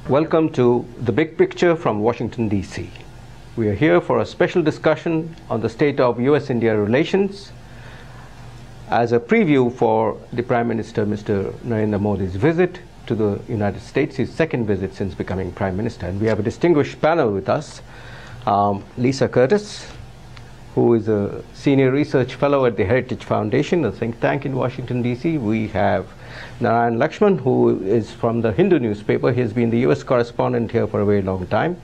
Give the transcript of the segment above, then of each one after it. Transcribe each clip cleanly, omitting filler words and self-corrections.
Welcome to The Big Picture from Washington, D.C. We are here for a special discussion on the state of US-India relations as a preview for the Prime Minister, Mr. Narendra Modi's visit to the United States, his second visit since becoming Prime Minister. And we have a distinguished panel with us. Lisa Curtis, who is a Senior Research Fellow at the Heritage Foundation, a think tank in Washington, D.C. We have Narayan, Lakshman, who is from the Hindu newspaper. He has been the US correspondent here for a very long time.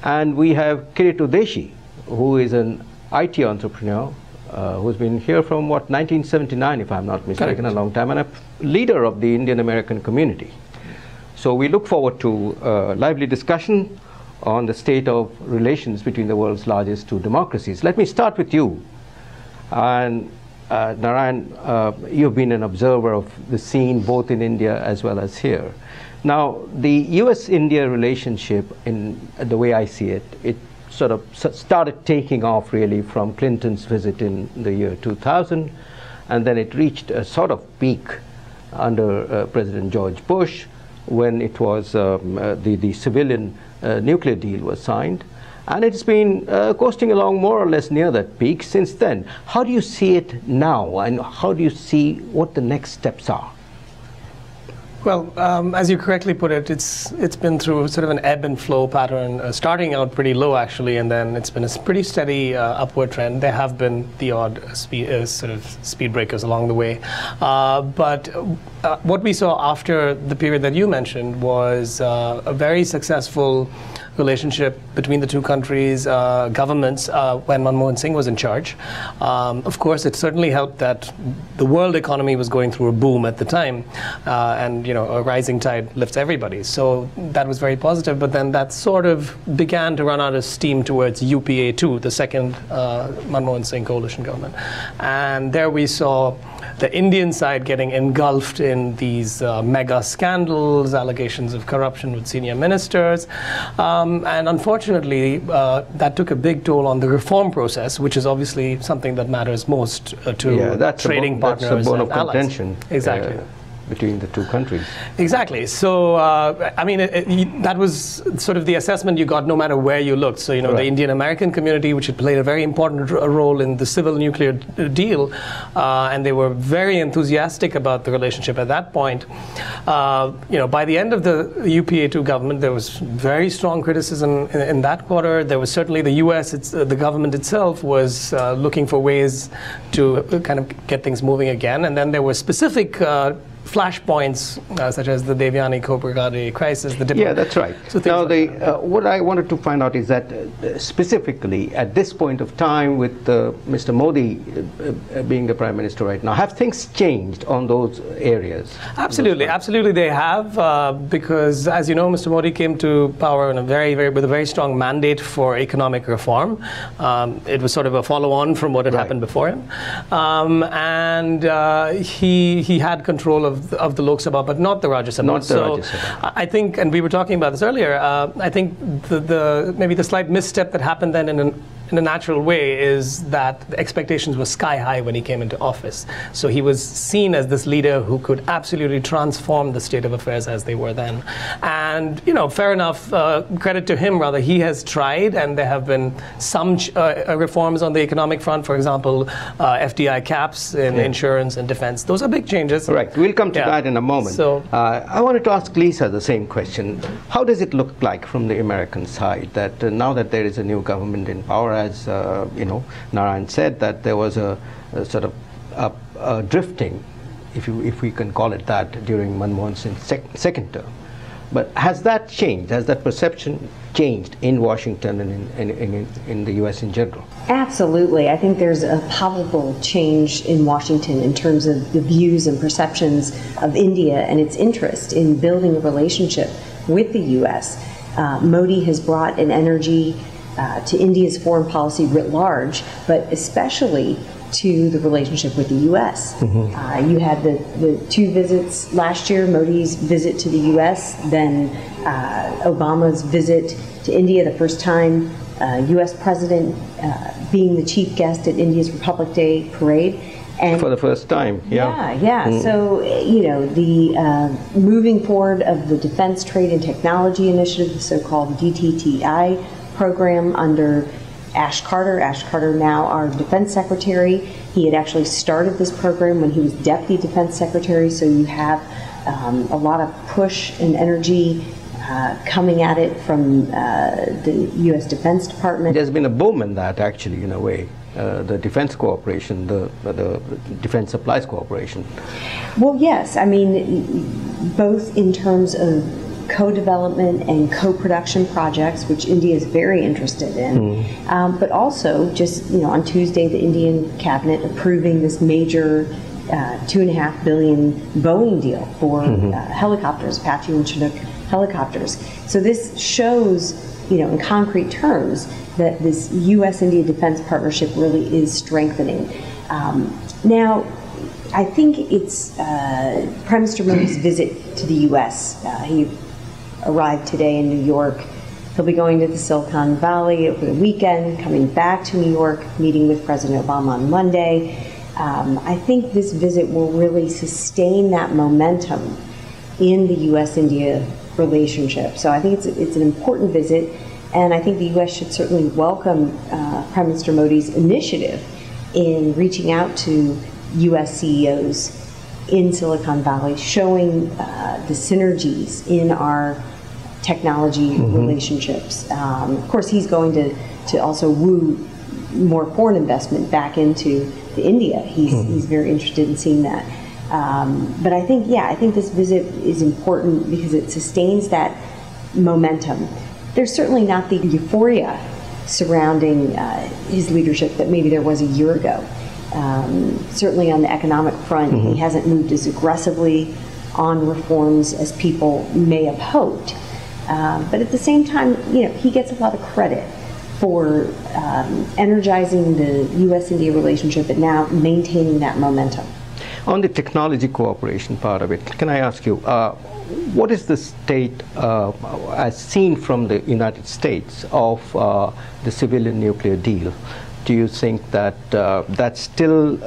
And we have Kirit Udeshi, who is an IT entrepreneur, who's been here from, 1979, if I'm not mistaken, correct, a long time, and a leader of the Indian American community. So we look forward to a lively discussion on the state of relations between the world's largest two democracies. Let me start with you. And Narayan, you've been an observer of the scene both in India as well as here. Now, the US-India relationship, in the way I see it, it sort of started taking off really from Clinton's visit in the year 2000, and then it reached a sort of peak under President George Bush when it was the civilian nuclear deal was signed. And it's been coasting along more or less near that peak since then. How do you see it now, and how do you see what the next steps are? Well, as you correctly put it, it's been through sort of an ebb and flow pattern, starting out pretty low actually, and then it's been a pretty steady upward trend. There have been the odd sort of speed breakers along the way, but what we saw after the period that you mentioned was a very successful relationship between the two countries' governments when Manmohan Singh was in charge. Of course, it certainly helped that the world economy was going through a boom at the time, and a rising tide lifts everybody. So that was very positive, but then that sort of began to run out of steam towards UPA-2, the second Manmohan Singh coalition government. And there we saw the Indian side getting engulfed in these mega scandals, allegations of corruption with senior ministers. And unfortunately, that took a big toll on the reform process, which is obviously something that matters most to trading partners that's a bone of allies. Contention. Exactly. Between the two countries. Exactly. So, I mean, that was sort of the assessment you got no matter where you looked. So, right, the Indian American community, which had played a very important role in the civil nuclear deal, and they were very enthusiastic about the relationship at that point. By the end of the UPA-2 government, there was very strong criticism in that quarter. There was certainly the US, the government itself was looking for ways to kind of get things moving again. And then there were specific flashpoints, such as the Devyani Khobragade crisis. Yeah, that's right. So now, what I wanted to find out is that specifically at this point of time with Mr. Modi being the Prime Minister right now, have things changed on those areas? Absolutely, absolutely they have, because as you know, Mr. Modi came to power in with a very strong mandate for economic reform. It was sort of a follow-on from what had happened before him. And he had control of the Lok Sabha, but not the Rajya Sabha. I think, and we were talking about this earlier, I think maybe the slight misstep that happened then in a natural way is that the expectations were sky high when he came into office. So he was seen as this leader who could absolutely transform the state of affairs as they were then. And, fair enough, credit to him, rather, he has tried, and there have been some reforms on the economic front, for example, FDI caps in insurance and defense. Those are big changes. Right, we'll come to that in a moment. So, I wanted to ask Lisa the same question. How does it look like from the American side that now that there is a new government in power, as Narayan said, that there was a sort of a drifting, if we can call it that, during Manmohan Singh's second term. But has that changed? Has that perception changed in Washington and in the U.S. in general? Absolutely. I think there's a palpable change in Washington in terms of the views and perceptions of India and its interest in building a relationship with the U.S. Modi has brought an energy to India's foreign policy writ large, but especially to the relationship with the U.S. Mm-hmm. You had the two visits last year, Modi's visit to the U.S., then Obama's visit to India, the first time U.S. President being the chief guest at India's Republic Day parade. And for the first time, yeah. So, the moving forward of the Defense Trade and Technology Initiative, the so-called DTTI program under Ash Carter. Ash Carter, now our Defense Secretary. He had actually started this program when he was Deputy Defense Secretary, so you have a lot of push and energy coming at it from the U.S. Defense Department. There's been a boom in that, actually, in a way. The defense cooperation, the defense supplies cooperation. Well, yes. I mean, both in terms of co-development and co-production projects, which India is very interested in, but also just, on Tuesday, the Indian cabinet approving this major $2.5 billion Boeing deal for helicopters, Apache and Chinook helicopters. So this shows, in concrete terms, that this U.S.-India defense partnership really is strengthening. Now, I think it's Prime Minister Modi's visit to the U.S. He arrived today in New York. He'll be going to the Silicon Valley over the weekend, coming back to New York, meeting with President Obama on Monday. I think this visit will really sustain that momentum in the U.S.-India relationship. So I think it's an important visit, and I think the U.S. should certainly welcome Prime Minister Modi's initiative in reaching out to U.S. CEOs in Silicon Valley, showing the synergies in our technology relationships. Of course, he's going to also woo more foreign investment back into India. He's very interested in seeing that. But I think this visit is important because it sustains that momentum. There's certainly not the euphoria surrounding his leadership that maybe there was a year ago. Certainly on the economic front, he hasn't moved as aggressively on reforms as people may have hoped. But at the same time, he gets a lot of credit for energizing the U.S.-India relationship and now maintaining that momentum. On the technology cooperation part of it, can I ask you, what is the state, as seen from the United States, of the civilian nuclear deal? Do you think that that still,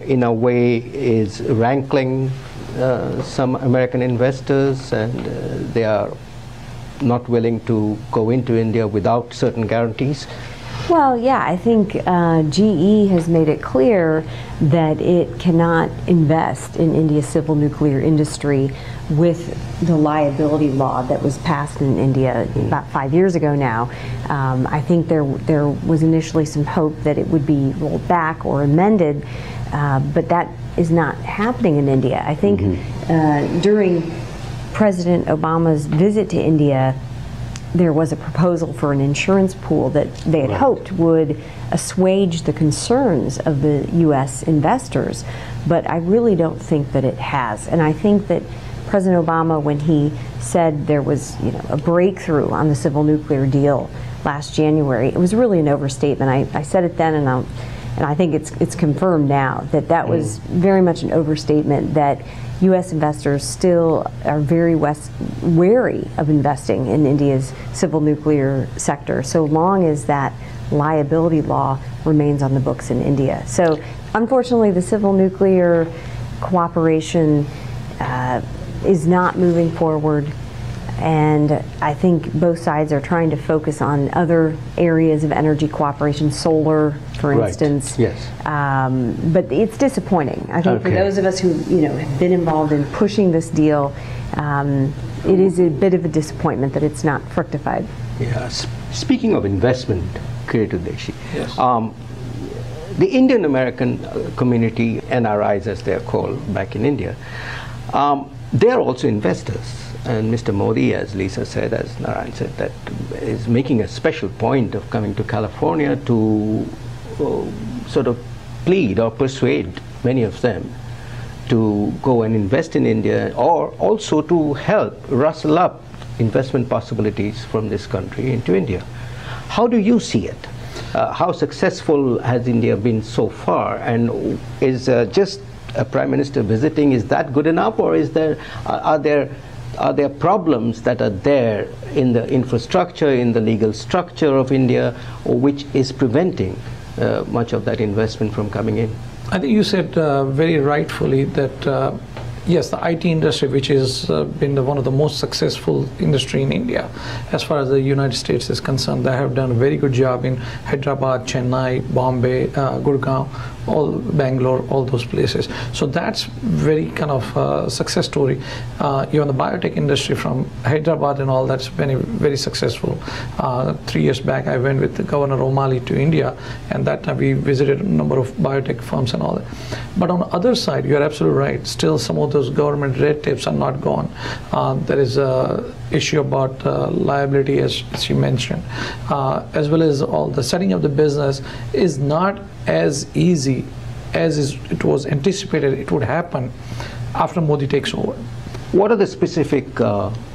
in a way, is rankling some American investors, and they are not willing to go into India without certain guarantees? Well, yeah, I think GE has made it clear that it cannot invest in India's civil nuclear industry with the liability law that was passed in India about 5 years ago now. I think there was initially some hope that it would be rolled back or amended, but that is not happening in India. I think during President Obama's visit to India, there was a proposal for an insurance pool that they had hoped would assuage the concerns of the U.S. investors, but I really don't think that it has. And I think that President Obama, when he said there was a breakthrough on the civil nuclear deal last January, it was really an overstatement. I said it then, and I think it's confirmed now that that was very much an overstatement, that U.S. investors still are very wary of investing in India's civil nuclear sector, so long as that liability law remains on the books in India. So unfortunately, the civil nuclear cooperation is not moving forward, and I think both sides are trying to focus on other areas of energy cooperation, solar, for instance. Yes. But it's disappointing. I think for those of us who have been involved in pushing this deal, it is a bit of a disappointment that it's not fructified. Yes. Speaking of investment, Kirit, Udeshi, yes. The Indian American community, NRIs as they are called back in India, they are also investors. And Mr. Modi, as Lisa said, as Narayan said, that is making a special point of coming to California to sort of plead or persuade many of them to go and invest in India, or also to help rustle up investment possibilities from this country into India. How do you see it? How successful has India been so far? And is just a Prime Minister visiting, is that good enough, or is there, are there problems that are there in the infrastructure, in the legal structure of India, or which is preventing much of that investment from coming in? I think you said very rightfully that yes, the IT industry, which has been one of the most successful industry in India, as far as the United States is concerned, they have done a very good job in Hyderabad, Chennai, Bombay, Gurgaon, all Bangalore, all those places. So that's very kind of success story. Even the biotech industry from Hyderabad and all, that's been very successful. 3 years back, I went with Governor O'Malley to India, and that time we visited a number of biotech firms and all that. But on the other side, you're absolutely right. Still, some of those government red tapes are not gone. There is a issue about liability, as you mentioned, as well as all the setting up the business is not as easy as it was anticipated it would happen after Modi takes over. What are the specific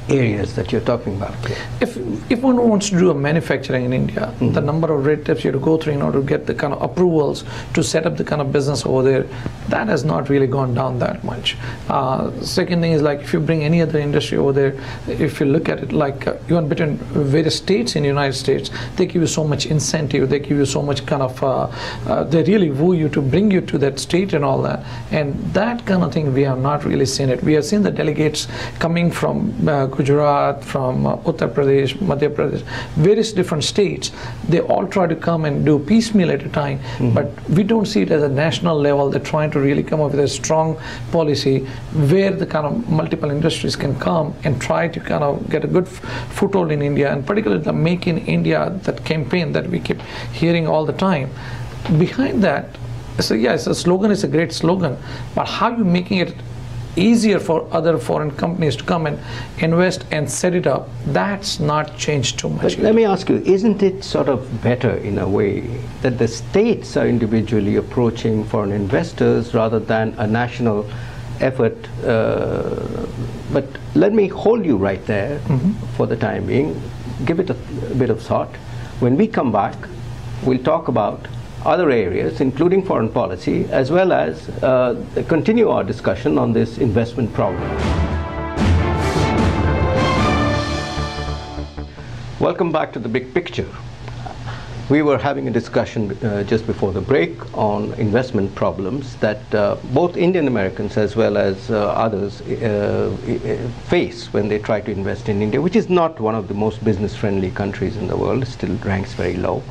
areas that you're talking about? If one wants to do a manufacturing in India, the number of red tapes you have to go through in order to get the kind of approvals to set up the kind of business over there, that has not really gone down that much. Second thing is, like, if you bring any other industry over there, if you look at it, like even between various states in the United States, they give you so much incentive, they give you so much kind of, they really woo you to bring you to that state and all that. And that kind of thing, we have not really seen it. We have seen the delegates coming from Gujarat, from Uttar Pradesh, Madhya Pradesh, various different states. They all try to come and do piecemeal at a time, but we don't see it as a national level. They're trying to really come up with a strong policy where the kind of multiple industries can come and try to kind of get a good foothold in India, and particularly the Make in India, that campaign that we keep hearing all the time. Behind that, so yes, a slogan is a great slogan, but how you making it easier for other foreign companies to come and invest and set it up, that's not changed too much. But let me ask you, isn't it sort of better in a way that the states are individually approaching foreign investors rather than a national effort? But let me hold you right there for the time being. Give it a bit of thought. When we come back, we'll talk about other areas, including foreign policy, as well as continue our discussion on this investment problem. Welcome back to The Big Picture. We were having a discussion just before the break on investment problems that both Indian Americans as well as others face when they try to invest in India, which is not one of the most business-friendly countries in the world. It still ranks very low.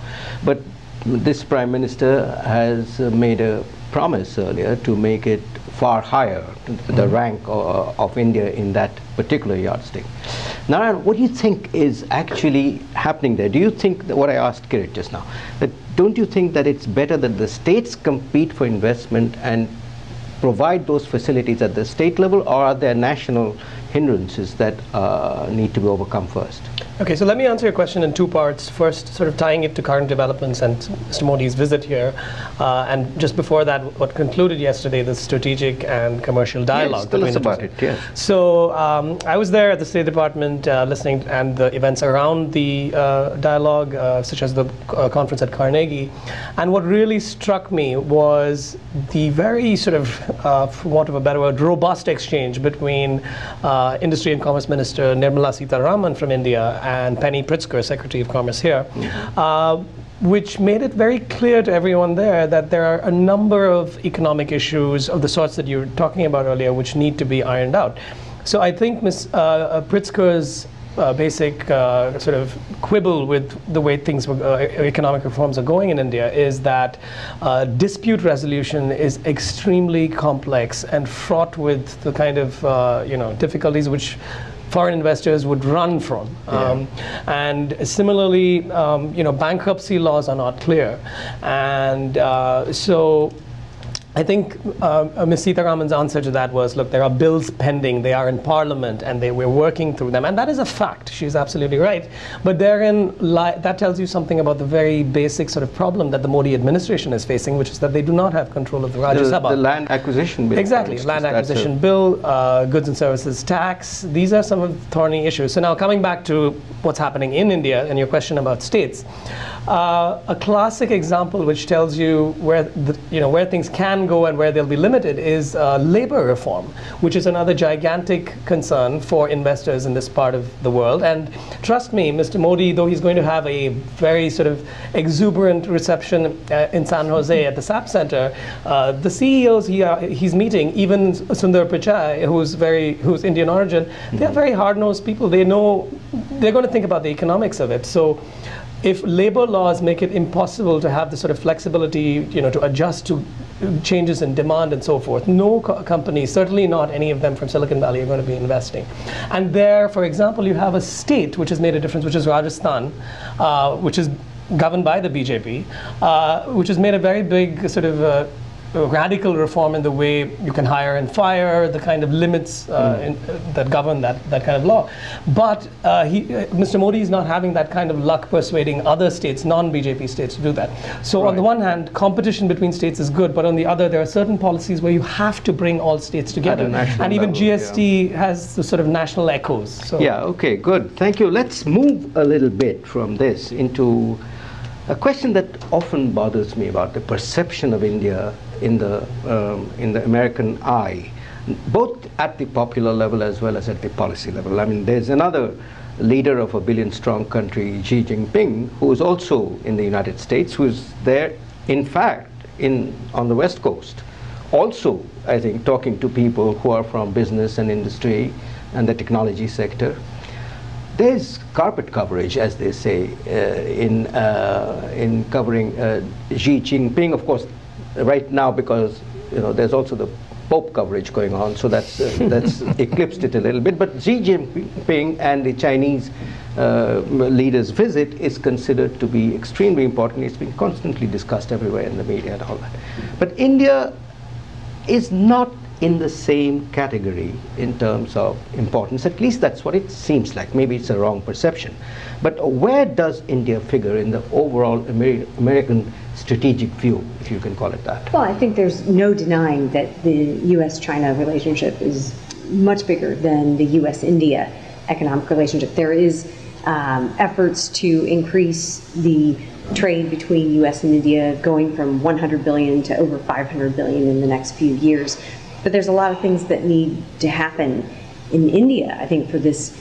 But this Prime Minister has made a promise earlier to make it far higher, the rank of India in that particular yardstick. Narayan, what do you think is actually happening there? Do you think that what I asked Kirit just now, that don't you think that it's better that the states compete for investment and provide those facilities at the state level, or are there national hindrances that need to be overcome first? Okay, so let me answer your question in two parts. First, sort of tying it to current developments and Mr. Modi's visit here. And just before that, what concluded yesterday, the strategic and commercial dialogue. Yes, tell us about it, yes. So I was there at the State Department listening, and the events around the dialogue, such as the conference at Carnegie. And what really struck me was the very sort of, for want of a better word, robust exchange between Industry and Commerce Minister Nirmala Sitharaman from India and Penny Pritzker, Secretary of Commerce here, which made it very clear to everyone there that there are a number of economic issues of the sorts that you were talking about earlier which need to be ironed out. So I think Ms. Pritzker's basic sort of quibble with the way things, economic reforms are going in India, is that dispute resolution is extremely complex and fraught with the kind of difficulties which foreign investors would run from. And similarly, bankruptcy laws are not clear. And so I think Ms. Sitharaman's answer to that was, look, there are bills pending, they are in Parliament, and we're working through them. And that is a fact, she's absolutely right. But therein, that tells you something about the very basic sort of problem that the Modi administration is facing, which is that they do not have control of the Rajya Sabha. The land acquisition bill. Exactly, land acquisition bill, goods and services tax, these are some of the thorny issues. So now coming back to what's happening in India and your question about states, A classic example which tells you where where things can go and where they'll be limited is labor reform, which is another gigantic concern for investors in this part of the world. And trust me, Mr. Modi, though he's going to have a very sort of exuberant reception in San Jose at the SAP Center, the CEOs he's meeting, even Sundar Pichai, who's Indian origin, they're very hard-nosed people. They know they're going to think about the economics of it. So if labor laws make it impossible to have the sort of flexibility, to adjust to changes in demand and so forth, no company, certainly not any of them from Silicon Valley, are going to be investing. And there, for example, you have a state which has made a difference, which is Rajasthan, which is governed by the BJP, which has made a very big sort of radical reform in the way you can hire and fire, the kind of limits that govern that kind of law. But Mr. Modi is not having that kind of luck persuading other states, non-BJP states, to do that. So on the one hand, competition between states is good, but on the other, there are certain policies where you have to bring all states together. And even level, GST has the sort of national echoes. So. Yeah, okay, good. Thank you. Let's move a little bit from this into a question that often bothers me about the perception of India in the American eye, both at the popular level as well as at the policy level. I mean, there's another leader of a billion-strong country, Xi Jinping, who is also in the United States, who is there, in fact, on the West Coast, also, I think, talking to people who are from business and industry and the technology sector. There's carpet coverage, as they say, in covering Xi Jinping, of course, right now, because there's also the Pope coverage going on, so that's eclipsed it a little bit. But Xi Jinping and the Chinese leader's visit is considered to be extremely important. It's been constantly discussed everywhere in the media and all that. But India is not in the same category in terms of importance. At least that's what it seems like. Maybe it's a wrong perception. But where does India figure in the overall American strategic view, if you can call it that? Well, I think there's no denying that the U.S.-China relationship is much bigger than the U.S.-India economic relationship. There is efforts to increase the trade between U.S. and India going from 100 billion to over 500 billion in the next few years. But there's a lot of things that need to happen in India, I think, for this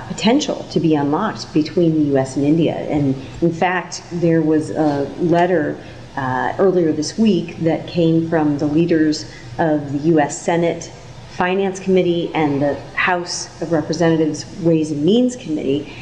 potential to be unlocked between the U.S. and India. And in fact, there was a letter earlier this week that came from the leaders of the U.S. Senate Finance Committee and the House of Representatives Ways and Means Committee,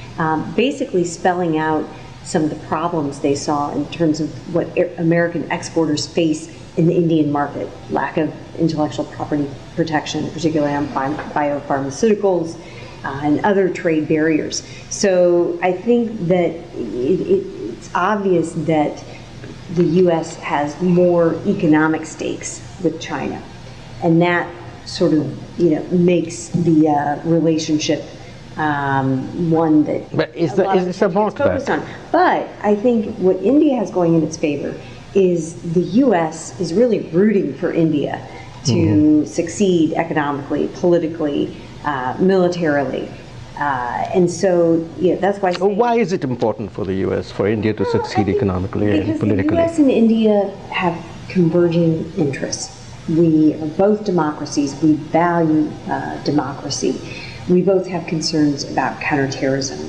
basically spelling out some of the problems they saw in terms of what American exporters face in the Indian market: lack of intellectual property protection, particularly on biopharmaceuticals, and other trade barriers. So I think that it's obvious that the U.S. has more economic stakes with China, and that sort of makes the relationship one that is about focused on. But I think what India has going in its favor is the U.S. is really rooting for India to succeed economically, politically, militarily. And so that's why. Why is it important for the U.S., for India to succeed economically and politically? Because the U.S. and India have converging interests. We are both democracies. We value democracy. We both have concerns about counterterrorism,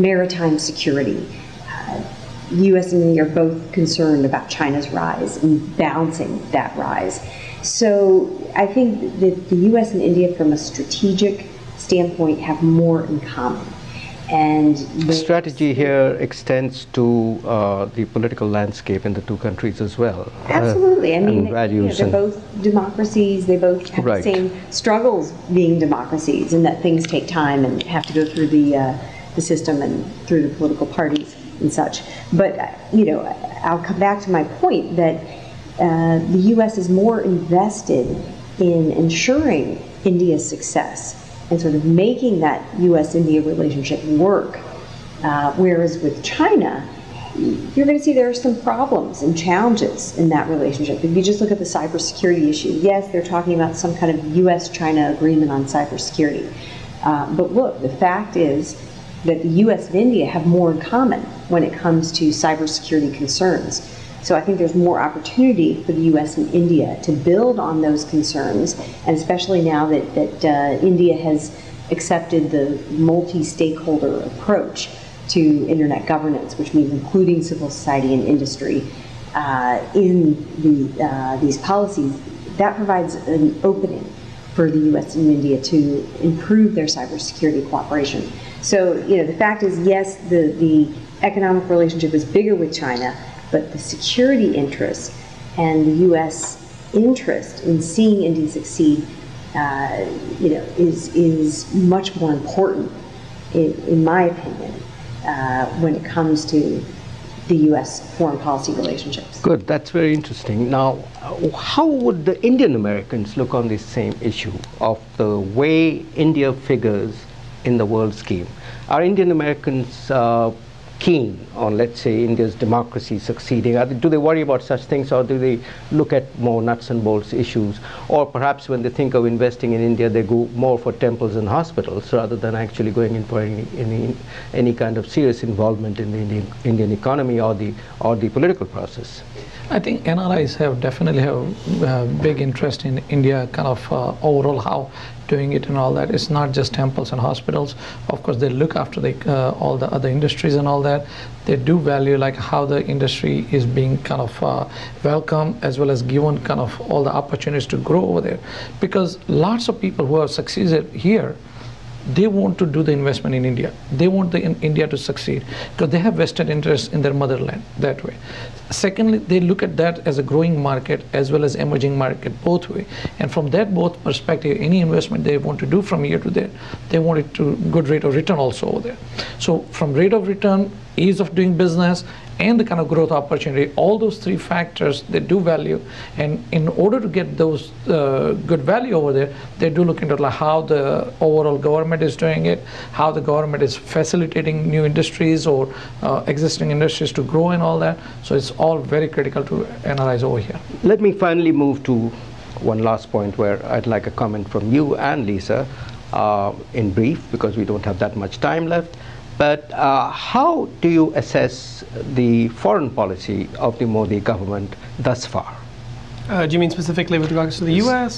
maritime security. U.S. and India are both concerned about China's rise and balancing that rise. So I think that the U.S. and India, from a strategic standpoint, have more in common. And the strategy here extends to the political landscape in the two countries as well. Absolutely. I mean, values they're both democracies. They both have the same struggles being democracies, and that things take time and have to go through the system and through the political parties and such. But I'll come back to my point that the U.S. is more invested in ensuring India's success and sort of making that U.S.-India relationship work. Whereas with China, you're going to see there are some problems and challenges in that relationship. If you just look at the cybersecurity issue, yes, they're talking about some kind of U.S.-China agreement on cybersecurity. But look, the fact is that the U.S. and India have more in common when it comes to cybersecurity concerns. So I think there's more opportunity for the U.S. and India to build on those concerns, and especially now that India has accepted the multi-stakeholder approach to internet governance, which means including civil society and industry in these policies. That provides an opening for the U.S. and India to improve their cybersecurity cooperation. So, the fact is, yes, the economic relationship is bigger with China, but the security interest and the U.S. interest in seeing India succeed, is much more important, in my opinion, when it comes to the U.S. foreign policy relationships. Good, that's very interesting. Now, how would the Indian Americans look on this same issue of the way India figures in the world scheme? Are Indian Americans keen on, let's say, India's democracy succeeding? Do they worry about such things, or do they look at more nuts and bolts issues? Or perhaps when they think of investing in India, they go more for temples and hospitals rather than actually going in for any kind of serious involvement in the Indian economy or the political process? I think NRIs definitely have big interest in India, kind of overall how doing it and all that. It's not just temples and hospitals. Of course, they look after all the other industries and all that. They do value like how the industry is being kind of welcomed, as well as given kind of all the opportunities to grow over there. Because lots of people who have succeeded here, they want to do the investment in India. They want India to succeed because they have vested interest in their motherland that way. Secondly, they look at that as a growing market as well as emerging market, both way. And from that both perspective, any investment they want to do from here to there, they want it to good rate of return also over there. So from rate of return, ease of doing business, and the kind of growth opportunity, all those three factors they do value. And in order to get those good value over there, they do look into like how the overall government is doing it, how the government is facilitating new industries or existing industries to grow and all that. So it's all very critical to analyze over here. Let me finally move to one last point where I'd like a comment from you and Lisa in brief, because we don't have that much time left. But how do you assess the foreign policy of the Modi government thus far? Do you mean specifically with regards to the U.S.?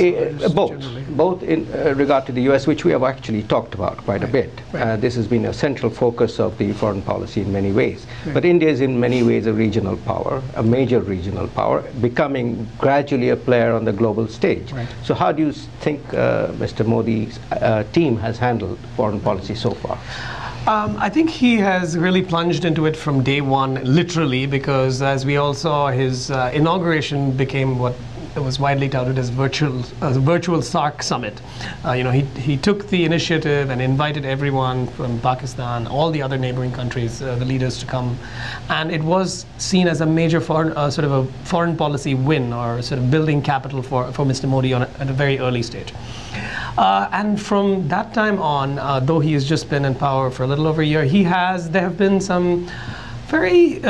Both in regard to the U.S., which we have actually talked about quite a bit. Right. This has been a central focus of the foreign policy in many ways. Right. But India is in many ways a regional power, a major regional power, becoming gradually a player on the global stage. Right. So how do you think Mr. Modi's team has handled foreign policy so far? I think he has really plunged into it from day one, literally, because as we all saw, his inauguration became what was widely touted as virtual SAARC summit. He took the initiative and invited everyone from Pakistan, all the other neighboring countries, the leaders to come, and it was seen as a major sort of a foreign policy win, or sort of building capital for Mr. Modi at a very early stage. And from that time on, though he has just been in power for a little over a year, there have been some very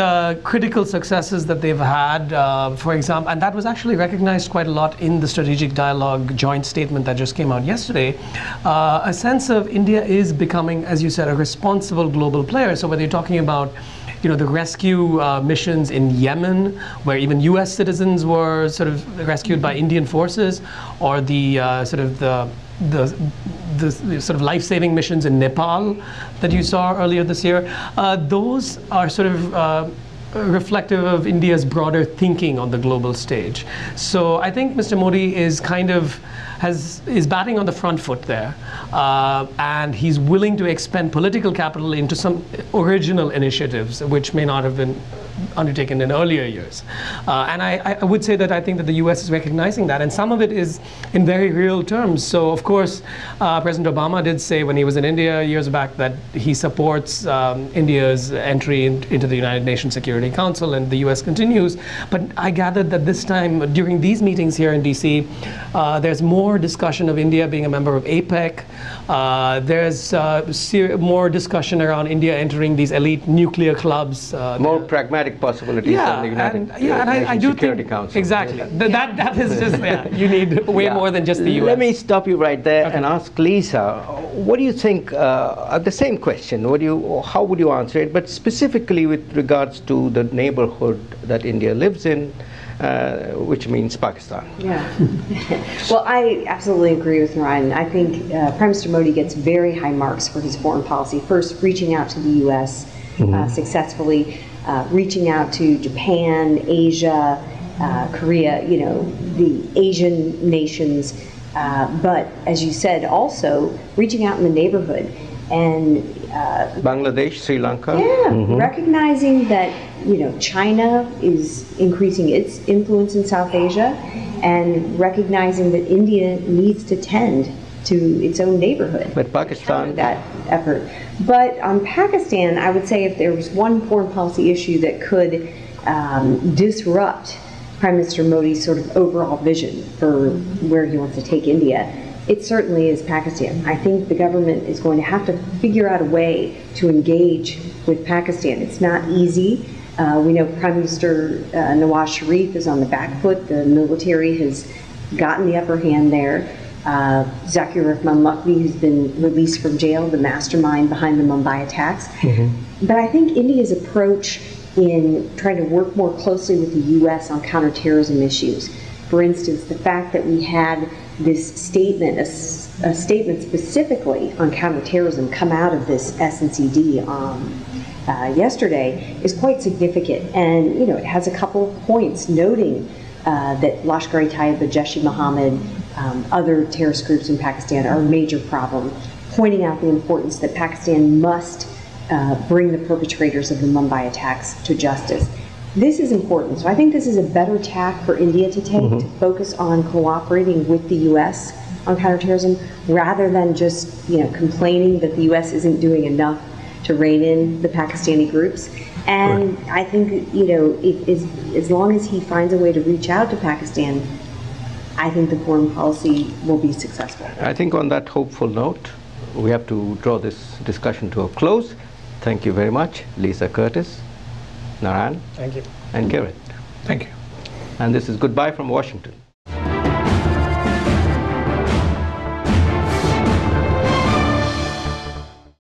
critical successes that they've had, for example, and that was actually recognized quite a lot in the Strategic Dialogue joint statement that just came out yesterday, a sense of India is becoming, as you said, a responsible global player. So whether you're talking about the rescue missions in Yemen, where even U.S. citizens were sort of rescued by Indian forces, or the sort of life-saving missions in Nepal that you saw earlier this year, those are sort of reflective of India's broader thinking on the global stage. So I think Mr. Modi is is batting on the front foot there, and he's willing to expend political capital into some original initiatives which may not have been undertaken in earlier years. And I would say that I think that the US is recognizing that, and some of it is in very real terms. So of course, President Obama did say when he was in India years back that he supports India's entry into the United Nations Security Council, and the US continues. But I gathered that this time, during these meetings here in DC, there's more discussion of India being a member of APEC. There's more discussion around India entering these elite nuclear clubs. More pragmatic diplomatic possibilities in the United Nations Security Council. Exactly. That is just, you need way more than just the U.S. Let me stop you right there and ask Lisa, what do you think, the same question, how would you answer it, but specifically with regards to the neighborhood that India lives in, which means Pakistan? Yeah. Well, I absolutely agree with Narayan. I think Prime Minister Modi gets very high marks for his foreign policy. First, reaching out to the U.S. Successfully, reaching out to Japan, Asia, Korea, the Asian nations, but as you said, also reaching out in the neighborhood. And Bangladesh, Sri Lanka. Yeah, recognizing that China is increasing its influence in South Asia, and recognizing that India needs to tend to its own neighborhood. But Pakistan, that effort. But on Pakistan, I would say if there was one foreign policy issue that could disrupt Prime Minister Modi's sort of overall vision for where he wants to take India, it certainly is Pakistan. I think the government is going to have to figure out a way to engage with Pakistan. It's not easy. We know Prime Minister Nawaz Sharif is on the back foot. The military has gotten the upper hand there. Zakir Rahman Lakhvi has been released from jail, the mastermind behind the Mumbai attacks. But I think India's approach in trying to work more closely with the U.S. on counterterrorism issues, for instance, the fact that we had this statement, a statement specifically on counterterrorism come out of this SNCD yesterday is quite significant. And, it has a couple of points noting that Lashkar-e-Taiba, Jaish-e-Mohammed, other terrorist groups in Pakistan are a major problem, pointing out the importance that Pakistan must bring the perpetrators of the Mumbai attacks to justice. This is important. So I think this is a better tack for India to take, to focus on cooperating with the U.S. on counterterrorism, rather than just complaining that the U.S. isn't doing enough to rein in the Pakistani groups. And I think as long as he finds a way to reach out to Pakistan, I think the foreign policy will be successful. I think on that hopeful note, we have to draw this discussion to a close. Thank you very much, Lisa Curtis, Narayan, Thank you, and Kirit. Thank you. And this is goodbye from Washington.